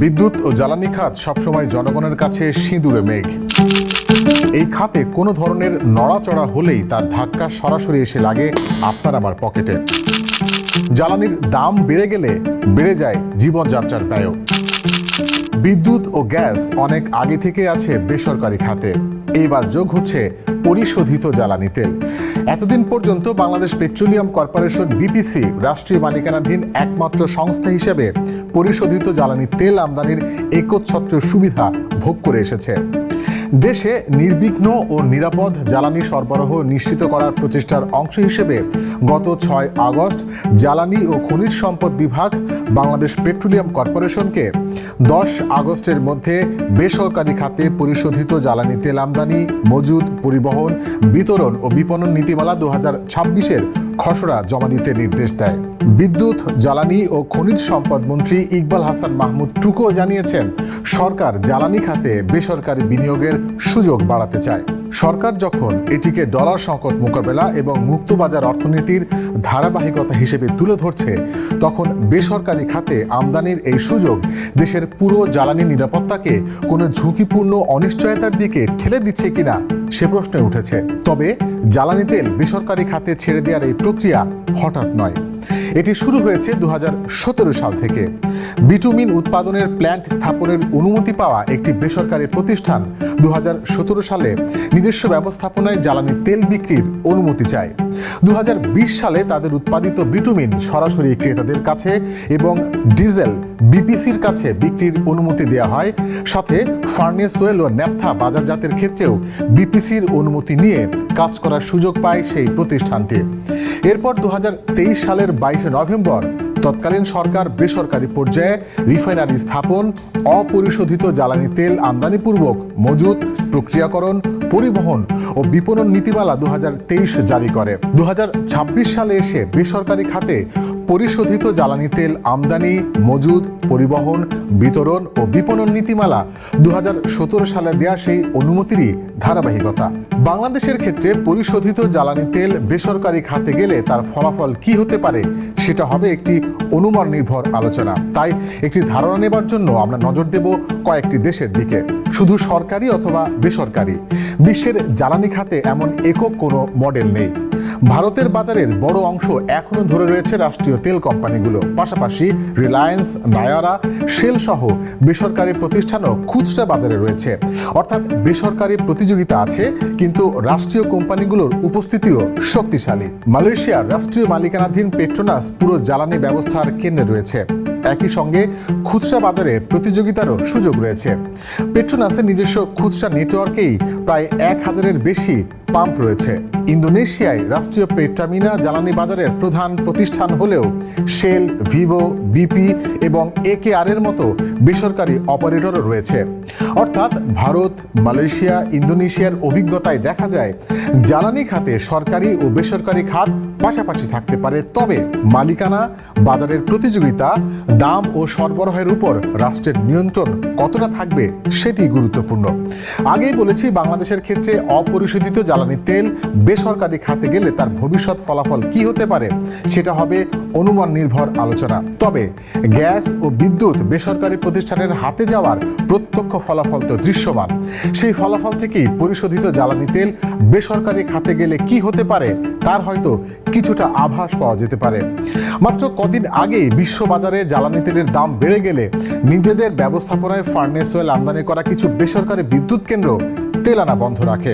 বিদ্যুৎ ও জ্বালানি খাত সবসময় জনগণের কাছে সিঁদুরে মেঘ। এই খাতে কোনো ধরনের নড়াচড়া হলেই তার ধাক্কা সরাসরি এসে লাগে আপনার আমার পকেটে। জ্বালানির দাম বেড়ে গেলে বেড়ে যায় জীবনযাত্রার ব্যয়। বিদ্যুৎ ও গ্যাস অনেক আগে থেকে আছে বেসরকারি খাতে, এইবার যোগ হচ্ছে পরিশোধিত জ্বালানি তেল। এতদিন পর্যন্ত বাংলাদেশ পেট্রোলিয়াম কর্পোরেশন বিপিসি রাষ্ট্রীয় মালিকানাধীন একমাত্র সংস্থা হিসেবে পরিশোধিত জ্বালানি তেল আমদানির একচ্ছত্র সুবিধা ভোগ করে এসেছে। দেশে নির্বিঘ্ন ও নিরাপদ জ্বালানি সরবরাহ নিশ্চিত করার প্রচেষ্টার অংশ হিসেবে গত 6 আগস্ট জ্বালানি ও খনিজ সম্পদ বিভাগ বাংলাদেশ পেট্রোলিয়াম কর্পোরেশনকে 10 আগস্টের মধ্যে বেসরকারি খাতে পরিশোধিত জ্বালানি তেল আমদানি, মজুদ, পরিবহন, বিতরণ ও বিপণন নীতিমালা 2026-এর খসড়া জমা দিতে নির্দেশ দেয়। বিদ্যুৎ, জ্বালানি ও খনিজ সম্পদ মন্ত্রী ইকবাল হাসান মাহমুদ টুকু জানিয়েছেন, সরকার জ্বালানি খাতে বেসরকারি বিনিয়োগের সুযোগ বাড়াতে চায়। সরকার যখন এটিকে ডলার সংকট মোকাবেলা এবং মুক্তবাজার অর্থনীতির ধারাবাহিকতা হিসেবে তুলে ধরছে, তখন বেসরকারি খাতে আমদানির এই সুযোগ দেশের পুরো জ্বালানি নিরাপত্তাকে কোনো ঝুঁকিপূর্ণ অনিশ্চয়তার দিকে ঠেলে দিচ্ছে কিনা সে প্রশ্ন উঠেছে। তবে জ্বালানি তেল বেসরকারি খাতে ছেড়ে দেওয়ার এই প্রক্রিয়া হঠাৎ নয়। এটি শুরু হয়েছে 2017 সাল থেকে। বিটুমিন উৎপাদনের প্ল্যান্ট স্থাপনের অনুমতি পাওয়া একটি বেসরকারি প্রতিষ্ঠান 2017 সালে নিজস্ব ব্যবস্থাপনায় জ্বালানি তেল বিক্রির অনুমতি চায়। 2020 সালে তাদের উৎপাদিত বিটুমিন সরাসরি ক্রেতাদের কাছে এবং ডিজেল বিপিসির কাছে বিক্রির অনুমতি দেওয়া হয়। সাথে ফার্নেস ওয়েল ও ন্যাপথা বাজারজাতের ক্ষেত্রেও বিপিসির অনুমতি নিয়ে কাজ করার সুযোগ পায় সেই প্রতিষ্ঠানটি। এরপর 2023 সালের 22 নভেম্বর তৎকালীন সরকার বেসরকারি পর্যায়ে রিফাইনারি স্থাপন, অপরিশোধিত জ্বালানি তেল আমদানিপূর্বক মজুত, প্রক্রিয়াকরণ, পরিবহন ও বিপণন নীতিমালা 2023 জারি করে। 2026 সালে এসে বেসরকারি খাতে পরিশোধিত জ্বালানি তেল আমদানি, মজুদ, পরিবহন, বিতরণ ও বিপণন নীতিমালা 2017 সালে দেয়া সেই অনুমতিরই ধারাবাহিকতা। বাংলাদেশের ক্ষেত্রে পরিশোধিত জ্বালানি তেল বেসরকারি খাতে গেলে তার ফলাফল কি হতে পারে সেটা হবে একটি অনুমান নির্ভর আলোচনা। তাই একটি ধারণা নেবার জন্য আমরা নজর দেব কয়েকটি দেশের দিকে। শুধু সরকারি অথবা বেসরকারি, বিশ্বের জ্বালানি খাতে এমন একক কোনো মডেল নেই। ভারতের বাজারের বড় অংশ এখনো ধরে রয়েছে রাষ্ট্রীয় তেল কোম্পানিগুলো। পাশাপাশি রিলায়েন্স, নায়ারা, শেল সহ বেসরকারি প্রতিষ্ঠানও খুচরা বাজারে রয়েছে। অর্থাৎ বেসরকারি প্রতিযোগিতা আছে, কিন্তু রাষ্ট্রীয় কোম্পানিগুলোর উপস্থিতিও শক্তিশালী। মালয়েশিয়ার রাষ্ট্রীয় মালিকানাধীন পেট্রোনাস পুরো জ্বালানি ব্যবস্থার কেন্দ্রে রয়েছে। একই সঙ্গে খুচরা বাজারে প্রতিযোগিতারও সুযোগ রয়েছে। পেট্রোনাসের নিজস্ব খুচরা নেটওয়ার্কেই প্রায় 1000-এর বেশি পাম্প রয়েছে। ইন্দোনেশিয়ায় রাষ্ট্রীয় পেট্রামিনা জ্বালানি বাজারের প্রধান প্রতিষ্ঠান হলেও শেল, ভিভো, বিপি এবং একেআর-এর মতো বেসরকারি অপারেটরও রয়েছে। অর্থাৎ ভারত, মালয়েশিয়া, ইন্দোনেশিয়ার অভিজ্ঞতায় দেখা যায় জ্বালানি খাতে সরকারি ও বেসরকারি খাত পাশাপাশি থাকতে পারে। তবে মালিকানা, বাজারের প্রতিযোগিতা, দাম ও সরবরাহের উপর রাষ্ট্রের নিয়ন্ত্রণ কতটা থাকবে সেটি গুরুত্বপূর্ণ। আগেই বলেছি, বাংলাদেশের ক্ষেত্রে অপরিশোধিত জ্বালানি তেল বেসরকারি খাতে গেলে তার ভবিষ্যৎ ফলাফল কি হতে পারে সেটা হবে অনুমান নির্ভর আলোচনা। তবে গ্যাস ও বিদ্যুৎ বেসরকারি প্রতিষ্ঠানের হাতে যাওয়ার প্রত্যক্ষ ফলাফল তো দৃশ্যমান। সেই ফলাফল থেকেই পরিশোধিত জ্বালানি তেল বেসরকারি খাতে গেলে কি হতে পারে তার হয়তো কিছুটা আভাস পাওয়া যেতে পারে। মাত্র কদিন আগেই বিশ্ববাজারে জ্বালানি তেলের দাম বেড়ে গেলে নিজেদের ব্যবস্থাপনায় ফার্নেস ওয়েল আমদানি করা কিছু বেসরকারি বিদ্যুৎ কেন্দ্র তেল আনা বন্ধ রাখে।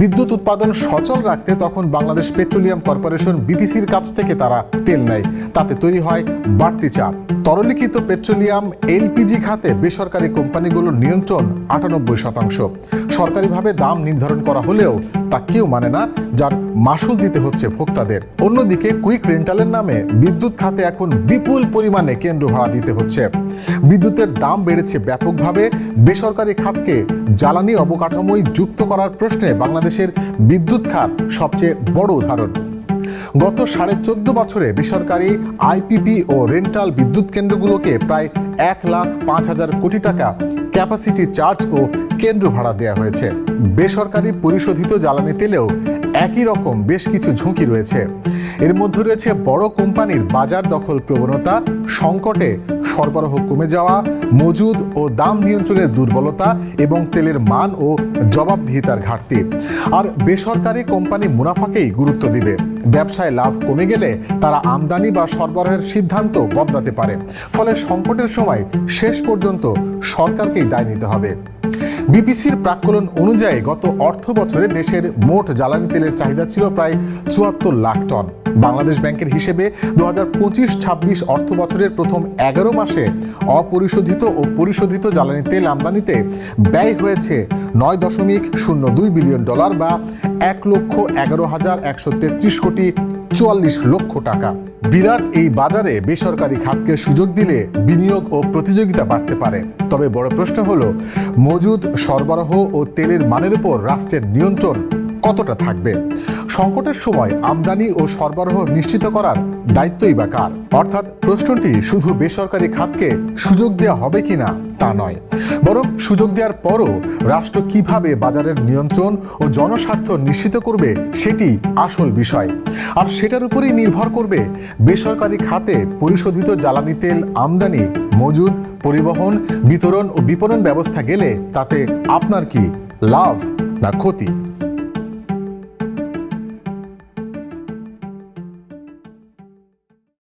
বিদ্যুৎ উৎপাদন সচল রাখতে তখন বাংলাদেশ পেট্রোলিয়াম কর্পোরেশন বিপিসির কাছ থেকে তারা তেল নেয়। তাতে তৈরি হয় বাড়তি চাপ। তরলীকৃত পেট্রোলিয়াম, এলপিজি খাতে বেসরকারি কোম্পানিগুলোর নিয়ন্ত্রণ 98%। সরকারিভাবে দাম নির্ধারণ করা হলেও তা কেউ মানে না, যার মাসুল দিতে হচ্ছে ভোক্তাদের। অন্যদিকে কুইক রেন্টালের নামে বিদ্যুৎ খাতে এখন বিপুল পরিমাণে কেন্দ্র ভাড়া দিতে হচ্ছে। বিদ্যুতের দাম বেড়েছে ব্যাপকভাবে। বেসরকারি খাতকে জ্বালানি অবকাঠামোয় যুক্ত করার প্রশ্নে বাংলাদেশের বিদ্যুৎ খাত সবচেয়ে বড় উদাহরণ। গত 14.5 বছরে বেসরকারি আইপিপি ও রেন্টাল বিদ্যুৎ কেন্দ্রগুলোকে প্রায় 1,05,000 কোটি টাকা ক্যাপাসিটি চার্জ ও কেন্দ্র ভাড়া দেওয়া হয়েছে। বেসরকারি পরিশোধিত জ্বালানি তেলেও একই রকম বেশ কিছু ঝুঁকি রয়েছে। এর মধ্যে রয়েছে বড় কোম্পানির বাজার দখল প্রবণতা, সংকটে সরবরাহ কমে যাওয়া, মজুদ ও দাম নিয়ন্ত্রণের দুর্বলতা এবং তেলের মান ও জবাবদিহিতার ঘাটতি। আর বেসরকারি কোম্পানি মুনাফাকেই গুরুত্ব দিবে। ব্যবসায় লাভ কমে গেলে তারা আমদানি বা সরবরাহের সিদ্ধান্ত বদলাতে পারে। ফলে সংকটের সময় শেষ পর্যন্ত সরকারকেই দায় নিতে হবে। বিপিসির প্রাক্কলন অনুযায়ী গত অর্থ বছরে দেশের মোট জ্বালানি তেলের চাহিদা ছিল প্রায় ৭৪ লাখ টন। বাংলাদেশ ব্যাংকের হিসেবে ২০২৫-২৬ অর্থ বছরের প্রথম ১১ মাসে অপরিশোধিত ও পরিশোধিত জ্বালানি তেল আমদানিতে ব্যয় হয়েছে $৯.০২ বিলিয়ন বা ১,১১,১৩৩ কোটি ৪৪ লক্ষ টাকা। বিরাট এই বাজারে বেসরকারি খাতকে সুযোগ দিলে বিনিয়োগ ও প্রতিযোগিতা বাড়তে পারে। তবে বড় প্রশ্ন হলো, মজুদ, সরবরাহ ও তেলের মানের উপর রাষ্ট্রের নিয়ন্ত্রণ কতটা থাকবে? সংকটের সময় আমদানি ও সরবরাহ নিশ্চিত করার দায়িত্বই বা কার? অর্থাৎ প্রশ্নটি শুধু বেসরকারি খাতকে সুযোগ দেওয়া হবে কিনা তা নয়, বরং সুযোগ দেওয়ার পরও রাষ্ট্র কিভাবে বাজারের নিয়ন্ত্রণ ও জনস্বার্থ নিশ্চিত করবে সেটি আসল বিষয়। আর সেটার উপরেই নির্ভর করবে বেসরকারি খাতে পরিশোধিত জ্বালানি তেল আমদানি, মজুদ, পরিবহন, বিতরণ ও বিপণন ব্যবস্থা গেলে তাতে আপনার কি লাভ না ক্ষতি?